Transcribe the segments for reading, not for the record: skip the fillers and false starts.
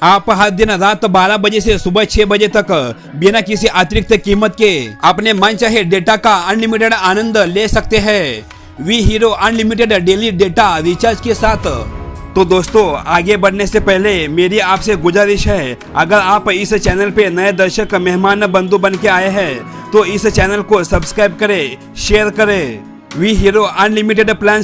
आप हर दिन रात 12 बजे से सुबह 6 बजे तक बिना किसी अतिरिक्त कीमत के अपने मनचाहे डेटा का अनलिमिटेड आनंद ले सकते हैं Vi Hero Unlimited daily data recharge के साथ। तो दोस्तों, आगे बढ़ने से पहले मेरी आपसे गुजारिश है, अगर आप इस चैनल पे नए दर्शक मेहमान बंधु बन के आए हैं तो इस चैनल को सब्सक्राइब करें, शेयर करें। Vi Hero Unlimited plan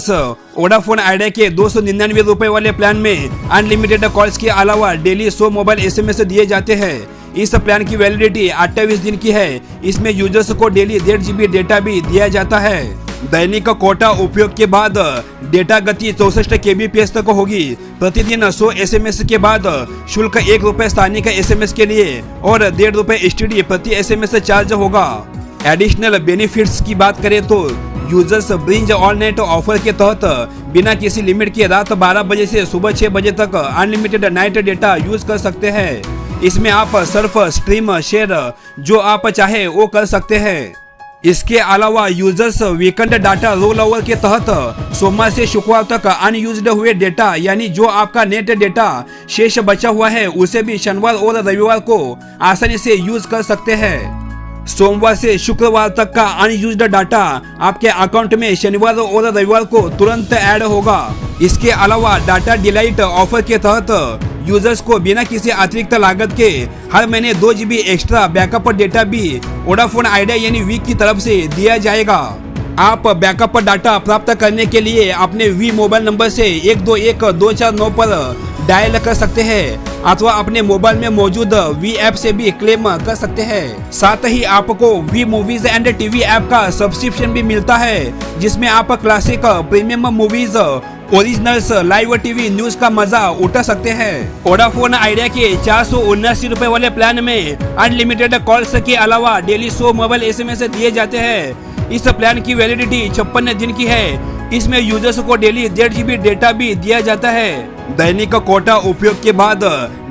Vodafone Idea के 299 रुपए वाले प्लान में अनलिमिटेड कॉल्स के अलावा डेली 100 मोबाइल SMS दिए जाते हैं। इस प्लान की वैलिडिटी 28 दिन की है। इसमें यूजर्स को डेली 1.5 GB डेटा भी दिया जाता है। दैनिक कोटा उपयोग के बाद डेटा गति 64 kbps तक होगी। प्रतिदिन 100 SMS के बाद शुल्क 1 रुपए स्थानिक SMS के लिए और 1.5 रुपए STD प्रति SMS चार्ज होगा। एडिशनल बेनिफिट्स की बात करें तो यूजर्स ब्रिंज ऑल नेट ऑफर के तहत बिना किसी लिमिट के रात 12 बजे से सुबह 6 बजे तक अनलिमिटेड नाइट डेटा यूज कर सकते हैं। इसमें आप सर्फ, स्ट्रीम, शेयर जो आप चाहे वो कर सकते हैं। इसके अलावा users weekend data roll over के तहत सोमवार से शुक्रवार तक अनयूज्ड हुए डेटा यानी जो आपका नेट डेटा शेष बचा हुआ है उसे भी शनिवार और रविवार को आसानी से यूज कर सकते हैं। सोमवार से शुक्रवार तक का अनयूज्ड डाटा आपके अकाउंट में शनिवार और रविवार को तुरंत ऐड होगा। इसके अलावा डाटा डिलाइट ऑफर के तहत यूजर्स को बिना किसी अतिरिक्त लागत के हर महीने 2 GB एक्स्ट्रा बैकअप डेटा भी वोडाफोन आइडिया यानी वी की तरफ से दिया जाएगा। आप बैकअप डाटा प्राप्त करने के लिए अपने वी मोबाइल नंबर से 121249 पर डायल कर सकते हैं अथवा अपने मोबाइल में मौजूद वी ऐप से भी क्लेम कर सकते हैं। साथ ही आपको Vi Movies and TV app का सब्सक्रिप्शन भी मिलता है जिसमें आप classic, premium movies, originals, live TV news का मजा उठा सकते हैं। वोडाफोन आइडिया के 479 रुपए वाले प्लान में अनलिमिटेड कॉल्स के अलावा डेली 100 मोबाइल SMS दिए जाते हैं। इस प्लान की वैलिडिटी 56 दिन की है। इसमें यूजर्स को डेली 1.5 GB डेटा भी दिया जाता है। दैनिक कोटा उपयोग के बाद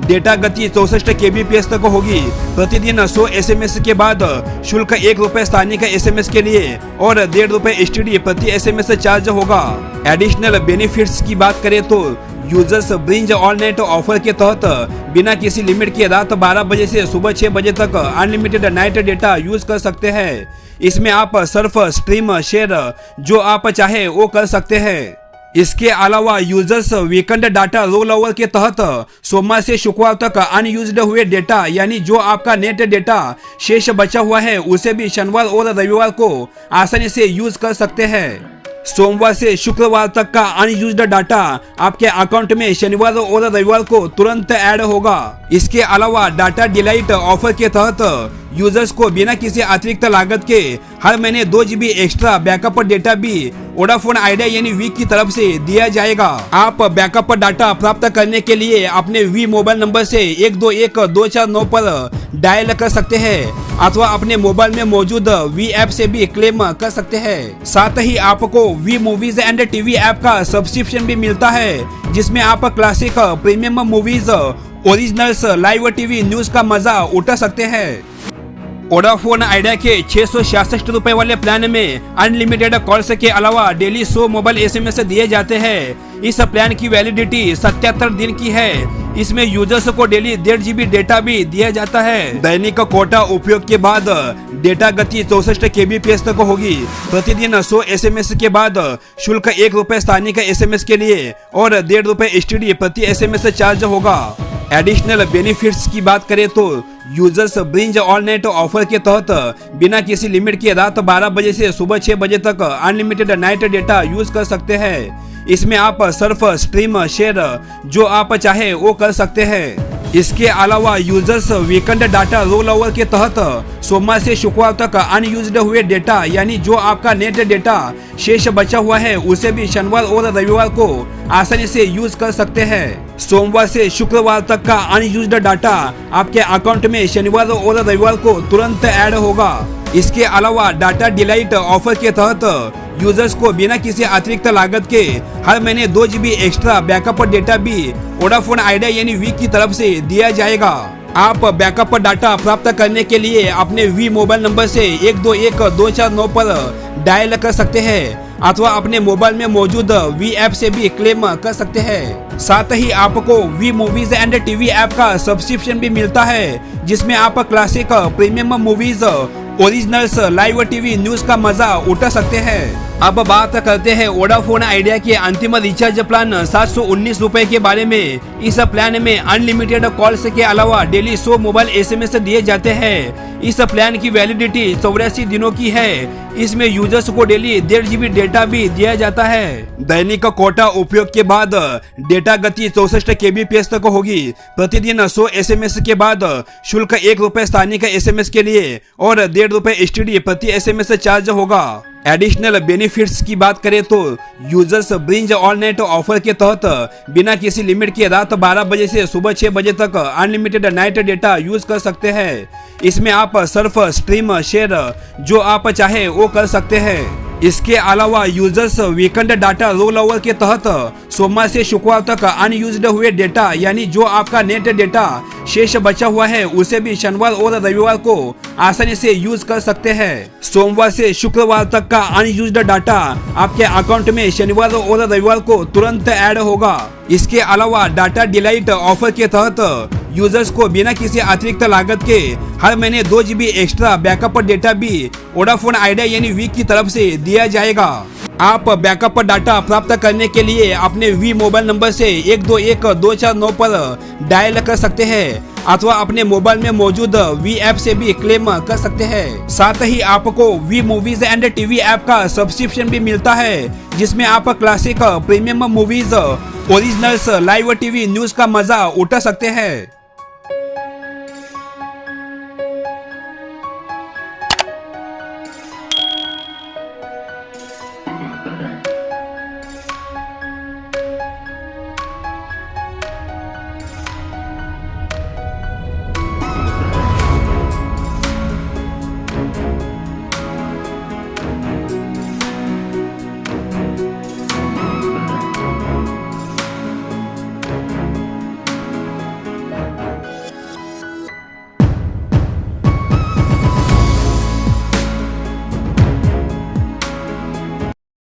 डेटा गति 64 kbps तक होगी। प्रतिदिन 100 SMS के बाद शुल्क 1 रुपए स्थानिक SMS के लिए और 1.5 रुपए STD प्रति SMS चार्ज होगा। एडिशनल बेनिफिट्स की बात करें तो यूजर्स ब्रिंज ऑल नेट ऑफर के तहत बिना किसी लिमिट के रात 12 बजे से सुबह 6 बजे तक अनलिमिटेड नाइट डेटा यूज कर सकते हैं। इसमें आप सर्फ, स्ट्रीम, शेयर जो आप चाहे वो कर सकते हैं। इसके अलावा users weekend data roll over के तहत सोमवार से शुक्रवार तक अनयूज्ड हुए डेटा यानी जो आपका नेट डेटा शेष बचा हुआ है उसे भी शनिवार और रविवार को आसानी से यूज कर सकते हैं। सोमवार से शुक्रवार तक का अनयूज्ड डाटा आपके अकाउंट में शनिवार और रविवार को तुरंत ऐड होगा। इसके अलावा डाटा डिलाइट ऑफर के तहत यूजर्स को बिना किसी अतिरिक्त लागत के हर महीने 2 GB एक्स्ट्रा बैकअप डेटा भी वोडाफोन आइडिया यानी वी की तरफ से दिया जाएगा। आप बैकअप डाटा प्राप्त करने के लिए अपने वी मोबाइल नंबर से 121249 पर डायल कर सकते हैं अथवा अपने मोबाइल में मौजूद वी ऐप से भी क्लेम कर सकते हैं। साथ ही आपको Vi Movies and TV app का सब्सक्रिप्शन भी मिलता है जिसमें आप classic, premium movies, originals, live TV news का मजा उठा सकते हैं। वोडाफोन आइडिया के 666 रुपए वाले प्लान में अनलिमिटेड कॉल्स के अलावा डेली 100 मोबाइल SMS दिए जाते हैं। इस प्लान की वैलिडिटी 77 दिन की है। इसमें यूजर्स को डेली 1.5 GB डेटा भी दिया जाता है। दैनिक कोटा उपयोग के बाद डेटा गति 64 kbps तक होगी। प्रतिदिन 100 SMS के बाद शुल्क 1 रुपए स्थानिक SMS के लिए और 1.5 रुपए STD प्रति SMS चार्ज होगा। एडिशनल बेनिफिट्स की बात करें तो यूजर्स ब्रिंज ऑल नेट ऑफर के तहत बिना किसी लिमिट के रात 12 बजे से सुबह 6 बजे तक अनलिमिटेड नाइट डेटा यूज कर सकते हैं। इसमें आप सर्फ, स्ट्रीम, शेयर जो आप चाहे वो कर सकते हैं। इसके अलावा users weekend data roll over के तहत सोमवार से शुक्रवार तक अनयूज्ड हुए डेटा यानी जो आपका नेट डेटा शेष बचा हुआ है उसे भी शनिवार और रविवार को आसानी से यूज कर सकते हैं। सोमवार से शुक्रवार तक का अनयूज्ड डाटा आपके अकाउंट में शनिवार और रविवार को तुरंत ऐड होगा। इसके अलावा डाटा डिलाइट ऑफर के तहत यूजर्स को बिना किसी अतिरिक्त लागत के हर महीने 2 GB एक्स्ट्रा बैकअप डेटा भी वोडाफोन आइडिया यानी वी की तरफ से दिया जाएगा। आप बैकअप डाटा प्राप्त करने के लिए अपने वी मोबाइल नंबर से 121249 पर डायल कर सकते हैं अथवा अपने मोबाइल में मौजूद वी ऐप से भी क्लेम कर सकते हैं। साथ ही आपको Vi Movies and TV app का सब्सक्रिप्शन भी मिलता है, जिसमें आप classic, premium movies, originals, live TV news का मजा उठा सकते हैं। अब बात करते हैं वोडाफोन आइडिया के अंतिम रिचार्ज प्लान 719 रुपए के बारे में। इस प्लान में अनलिमिटेड कॉल्स के अलावा डेली 100 मोबाइल SMS दिए जाते हैं। इस प्लान की वैलिडिटी 84 दिनों की है। इसमें यूजर्स को डेली 1.5 GB डेटा भी दिया जाता है। दैनिक कोटा उपयोग के बाद डेटा गति 64 kbps तक होगी। प्रतिदिन 100 SMS के बाद शुल्क 1 रुपए स्थानिक SMS के लिए और 1.5 रुपए STD प्रति SMS चार्ज होगा। एडिशनल बेनिफिट्स की बात करें तो यूजर्स ब्रिंज ऑल नाइट ऑफर के तहत बिना किसी लिमिट के रात 12 बजे से सुबह 6 बजे तक अनलिमिटेड नाइट डेटा यूज कर सकते हैं। इसमें आप सर्फ, स्ट्रीम, शेयर जो आप चाहे वो कर सकते हैं। इसके अलावा users weekend data roll over के तहत सोमवार से शुक्रवार तक अनयूज्ड हुए डेटा यानी जो आपका नेट डेटा शेष बचा हुआ है उसे भी शनिवार और रविवार को आसानी से यूज कर सकते हैं। सोमवार से शुक्रवार तक का अनयूज्ड डाटा आपके अकाउंट में शनिवार और रविवार को तुरंत ऐड होगा। इसके अलावा डाटा डिलाइट ऑफर के तहत यूजर्स को बिना किसी अतिरिक्त लागत के हर महीने 2 GB एक्स्ट्रा बैकअप डेटा भी वोडाफोन आइडिया यानी वी की तरफ से दिया जाएगा। आप बैकअप डाटा प्राप्त करने के लिए अपने वी मोबाइल नंबर से 121249 पर डायल कर सकते हैं अथवा अपने मोबाइल में मौजूद वी ऐप से भी क्लेम कर सकते हैं। साथ ही आपको Vi Movies and TV app का सब्सक्रिप्शन भी मिलता है, जिसमें आप classic, premium movies, originals, live TV news का मजा उठा सकते हैं।